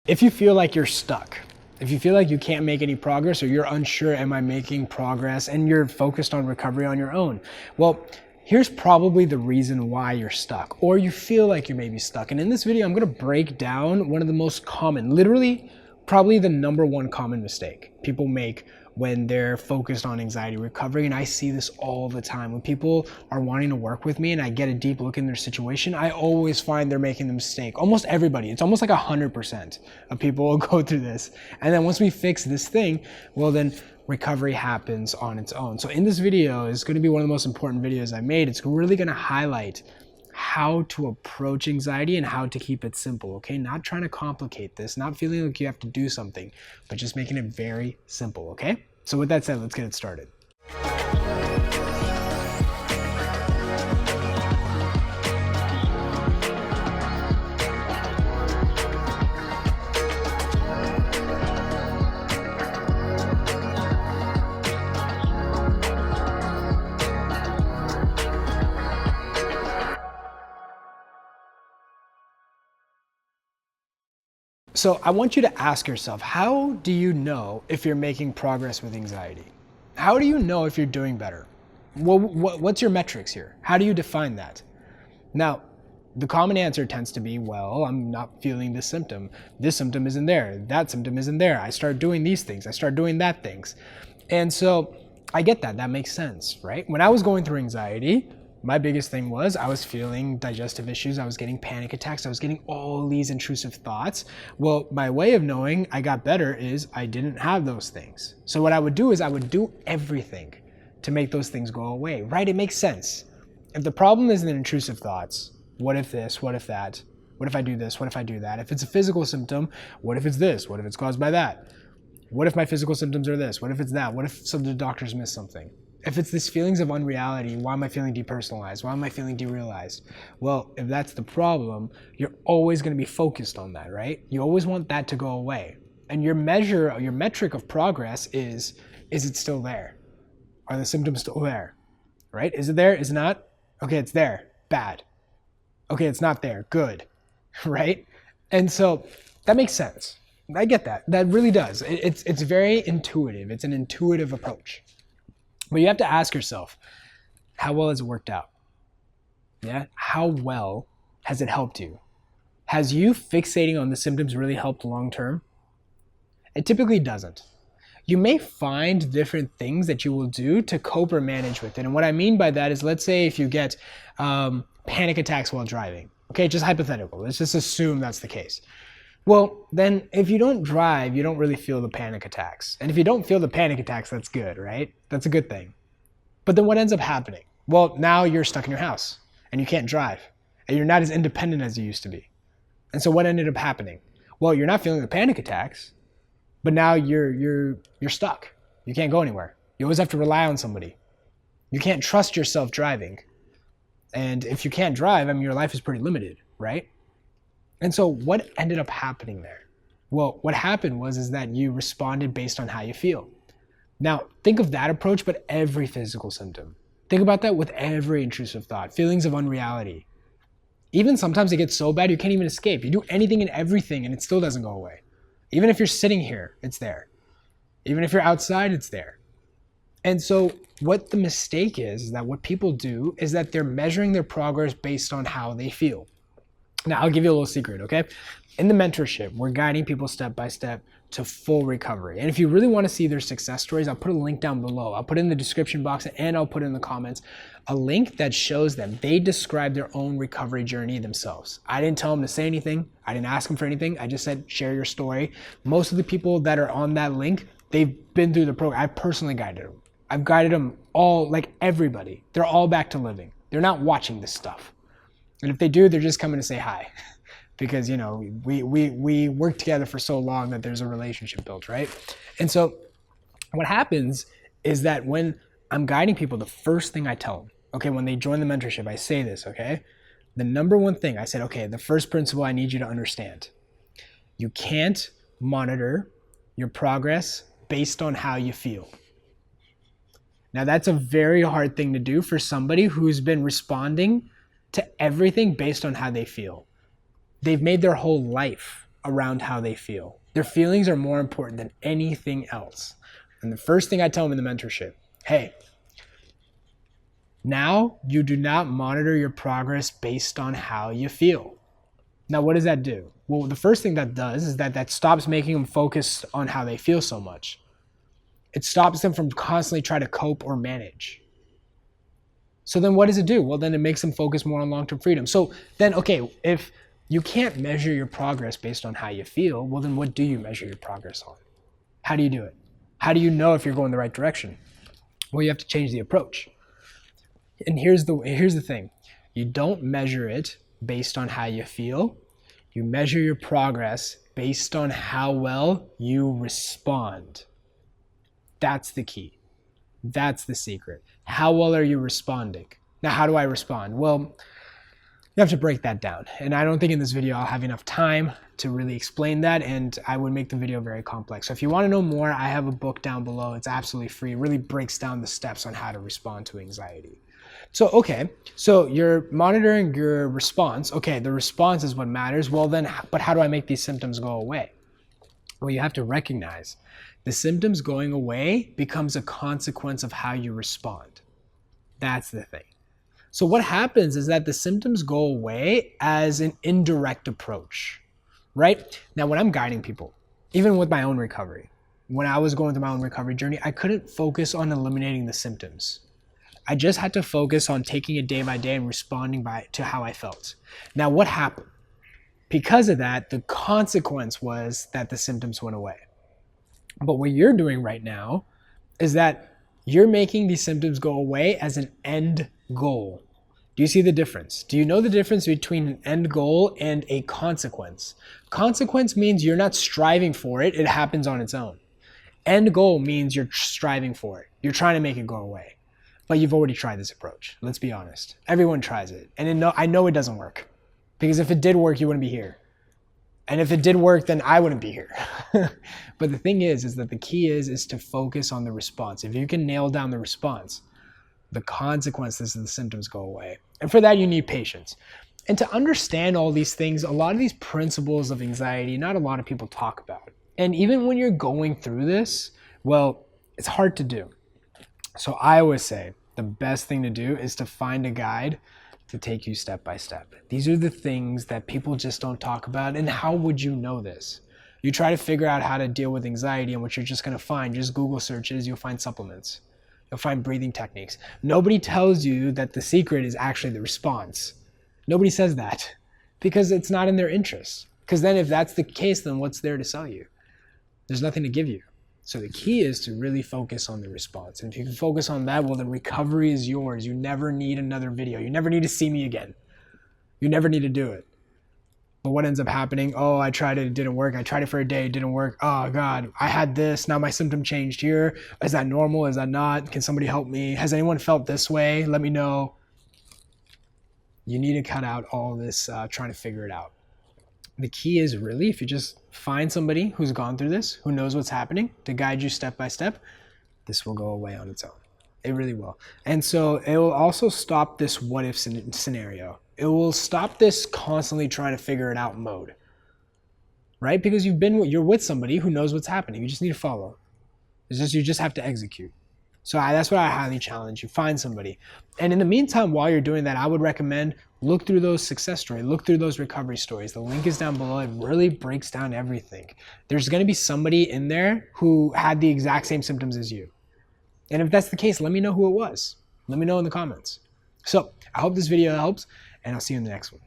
If you feel like you're stuck, if you feel like you can't make any progress or you're unsure, am I making progress, and you're focused on recovery on your own, well, here's probably the reason why you're stuck, or you feel like you may be stuck. And in this video, I'm gonna break down one of the most common, literally probably the number one common mistake people make when they're focused on anxiety recovery. And I see this all the time. When people are wanting to work with me and I get a deep look in their situation, I always find they're making the mistake. Almost everybody, it's almost like 100% of people will go through this. And then once we fix this thing, well then recovery happens on its own. So in this video, it's going to be one of the most important videos I made. It's really going to highlight how to approach anxiety and how to keep it simple, okay? Not trying to complicate this, not feeling like you have to do something, but just making it very simple, okay? So with that said, let's get it started. So I want you to ask yourself, how do you know if you're making progress with anxiety? How do you know if you're doing better? Well, what's your metrics here? How do you define that? Now, the common answer tends to be, well, I'm not feeling this symptom. This symptom isn't there. That symptom isn't there. I start doing these things. I start doing that things. And so I get that. That makes sense, right? When I was going through anxiety, my biggest thing was I was feeling digestive issues. I was getting panic attacks. I was getting all these intrusive thoughts. Well, my way of knowing I got better is I didn't have those things. So what I would do is I would do everything to make those things go away, right? It makes sense. If the problem is the intrusive thoughts, what if this, what if that? What if I do this? What if I do that? If it's a physical symptom, what if it's this? What if it's caused by that? What if my physical symptoms are this? What if it's that? What if some of the doctors missed something? If it's these feelings of unreality, why am I feeling depersonalized? Why am I feeling derealized? Well, if that's the problem, you're always going to be focused on that, right? You always want that to go away. And your metric of progress is it still there? Are the symptoms still there, right? Is it there? Is it not? Okay, it's there. Bad. Okay, it's not there. Good, right? And so that makes sense. I get that. That really does. It's very intuitive. It's an intuitive approach. But you have to ask yourself, how well has it worked out? Yeah? How well has it helped you? Has you fixating on the symptoms really helped long term? It typically doesn't. You may find different things that you will do to cope or manage with it. And what I mean by that is, let's say if you get panic attacks while driving. Okay, just hypothetical. Let's just assume that's the case. Well, then if you don't drive, you don't really feel the panic attacks. And if you don't feel the panic attacks, that's good, right? That's a good thing. But then what ends up happening? Well, now you're stuck in your house and you can't drive and you're not as independent as you used to be. And so what ended up happening? Well, you're not feeling the panic attacks, but now you're stuck. You can't go anywhere. You always have to rely on somebody. You can't trust yourself driving. And if you can't drive, I mean, your life is pretty limited, right? And so what ended up happening there? Well, what happened was that you responded based on how you feel. Now, think of that approach, but every physical symptom. Think about that with every intrusive thought, feelings of unreality. Even sometimes it gets so bad you can't even escape. You do anything and everything and it still doesn't go away. Even if you're sitting here, it's there. Even if you're outside, it's there. And so what the mistake is that what people do is that they're measuring their progress based on how they feel. Now, I'll give you a little secret, okay? In the mentorship, we're guiding people step by step to full recovery. And if you really want to see their success stories, I'll put a link down below. I'll put it in the description box and I'll put it in the comments, a link that shows them they describe their own recovery journey themselves. I didn't tell them to say anything. I didn't ask them for anything. I just said, share your story. Most of the people that are on that link, they've been through the program. I personally guided them. I've guided them all, like everybody. They're all back to living. They're not watching this stuff. And if they do, they're just coming to say hi because, you know, we work together for so long that there's a relationship built, right? And so what happens is that when I'm guiding people, the first thing I tell them, okay, when they join the mentorship, I say this, okay? The number one thing I said, okay, the first principle I need you to understand, you can't monitor your progress based on how you feel. Now that's a very hard thing to do for somebody who's been responding to everything based on how they feel. They've made their whole life around how they feel. Their feelings are more important than anything else. And the first thing I tell them in the mentorship, hey, now you do not monitor your progress based on how you feel. Now, what does that do? Well, the first thing that does is that stops making them focus on how they feel so much. It stops them from constantly trying to cope or manage. So then what does it do? Well, then it makes them focus more on long-term freedom. So then, okay, if you can't measure your progress based on how you feel, well, then what do you measure your progress on? How do you do it? How do you know if you're going the right direction? Well, you have to change the approach. And here's the thing. You don't measure it based on how you feel. You measure your progress based on how well you respond. That's the key. That's the secret. How well are you responding? Now, how do I respond? Well, you have to break that down. And I don't think in this video I'll have enough time to really explain that, and I would make the video very complex. So if you want to know more, I have a book down below. It's absolutely free. It really breaks down the steps on how to respond to anxiety. So, okay, so you're monitoring your response. Okay, the response is what matters. Well then, but how do I make these symptoms go away? Well, you have to recognize the symptoms going away becomes a consequence of how you respond. That's the thing. So what happens is that the symptoms go away as an indirect approach, right? Now, when I'm guiding people, even with my own recovery, when I was going through my own recovery journey, I couldn't focus on eliminating the symptoms. I just had to focus on taking it day by day and responding to how I felt. Now, what happened? Because of that, the consequence was that the symptoms went away. But what you're doing right now is that you're making these symptoms go away as an end goal. Do you see the difference? Do you know the difference between an end goal and a consequence? Consequence means you're not striving for it. It happens on its own. End goal means you're striving for it. You're trying to make it go away. But you've already tried this approach. Let's be honest. Everyone tries it. And I know it doesn't work. Because if it did work, you wouldn't be here. And if it did work, then I wouldn't be here. But the thing is that the key is to focus on the response. If you can nail down the response, the consequences of the symptoms go away. And for that, you need patience. And to understand all these things, a lot of these principles of anxiety, not a lot of people talk about. And even when you're going through this, well, it's hard to do. So I always say the best thing to do is to find a guide to take you step by step. These are the things that people just don't talk about. And how would you know this? You try to figure out how to deal with anxiety, and what you're just going to find, just Google searches, you'll find supplements. You'll find breathing techniques. Nobody tells you that the secret is actually the response. Nobody says that because it's not in their interest. Because then if that's the case, then what's there to sell you? There's nothing to give you. So the key is to really focus on the response. And if you can focus on that, well, then recovery is yours. You never need another video. You never need to see me again. You never need to do it. But what ends up happening? Oh, I tried it, it didn't work. I tried it for a day, it didn't work. Oh God, I had this, now my symptom changed here. Is that normal? Is that not? Can somebody help me? Has anyone felt this way? Let me know. You need to cut out all this trying to figure it out. The key is really, if you just find somebody who's gone through this, who knows what's happening, to guide you step by step, this will go away on its own. It really will. And so it will also stop this what if scenario. It will stop this constantly trying to figure it out mode, right? Because you're with somebody who knows what's happening. You just need to follow. You just have to execute. So that's what I highly challenge you. Find somebody. And in the meantime, while you're doing that, I would recommend look through those success stories, look through those recovery stories. The link is down below. It really breaks down everything. There's going to be somebody in there who had the exact same symptoms as you. And if that's the case, let me know who it was. Let me know in the comments. So I hope this video helps, and I'll see you in the next one.